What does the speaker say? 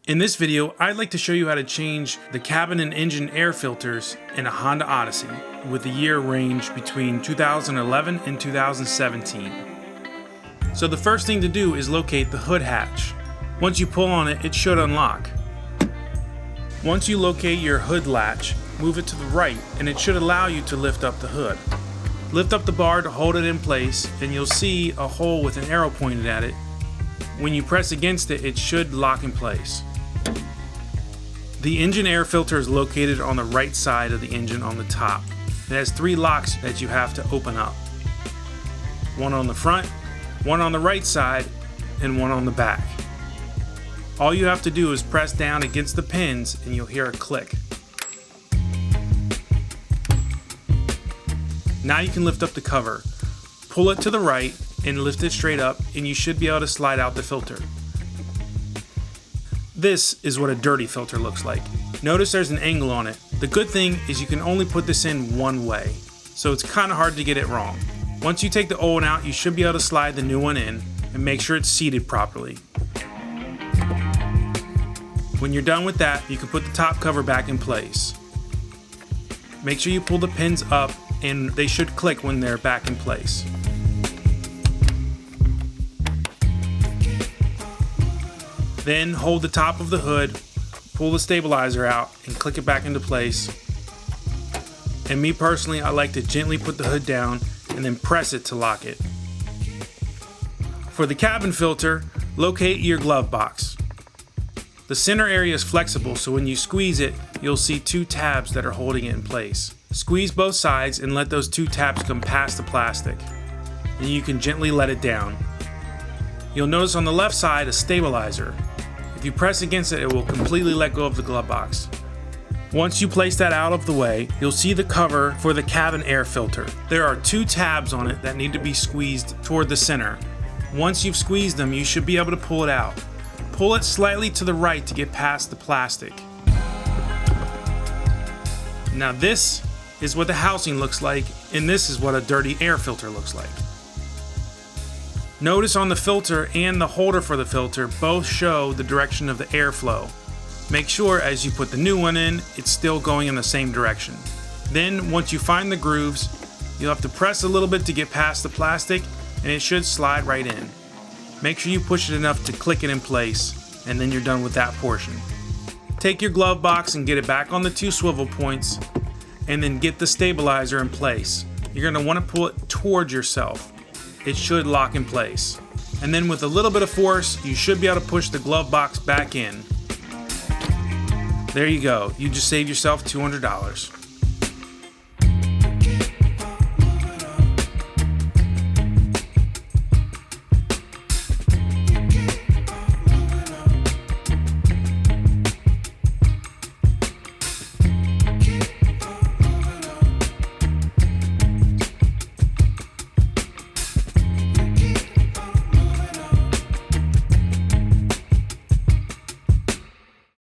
In this video, I'd like to show you how to change the cabin and engine air filters in a Honda Odyssey with the year range between 2011 and 2017. So the first thing to do is locate the hood hatch. Once you pull on it, it should unlock. Once you locate your hood latch, move it to the right and it should allow you to lift up the hood. Lift up the bar to hold it in place and you'll see a hole with an arrow pointed at it. When you press against it, it should lock in place. The engine air filter is located on the right side of the engine on the top. It has 3 locks that you have to open up. One on the front, one on the right side, and one on the back. All you have to do is press down against the pins and you'll hear a click. Now you can lift up the cover. Pull it to the right and lift it straight up and you should be able to slide out the filter. This is what a dirty filter looks like. Notice there's an angle on it. The good thing is you can only put this in one way, so it's kind of hard to get it wrong. Once you take the old one out, you should be able to slide the new one in and make sure it's seated properly. When you're done with that, you can put the top cover back in place. Make sure you pull the pins up and they should click when they're back in place. Then hold the top of the hood, pull the stabilizer out, and click it back into place. And me personally, I like to gently put the hood down and then press it to lock it. For the cabin filter, locate your glove box. The center area is flexible, so when you squeeze it, you'll see 2 tabs that are holding it in place. Squeeze both sides and let those 2 tabs come past the plastic. And you can gently let it down. You'll notice on the left side a stabilizer. If you press against it, it will completely let go of the glove box. Once you place that out of the way, you'll see the cover for the cabin air filter. There are 2 tabs on it that need to be squeezed toward the center. Once you've squeezed them, you should be able to pull it out. Pull it slightly to the right to get past the plastic. Now this is what the housing looks like, and this is what a dirty air filter looks like. Notice on the filter and the holder for the filter both show the direction of the airflow. Make sure as you put the new one in, it's still going in the same direction. Then once you find the grooves, you'll have to press a little bit to get past the plastic and it should slide right in. Make sure you push it enough to click it in place and then you're done with that portion. Take your glove box and get it back on the 2 swivel points and then get the stabilizer in place. You're going to want to pull it towards yourself. It should lock in place. And then with a little bit of force, you should be able to push the glove box back in. There you go. You just saved yourself $200.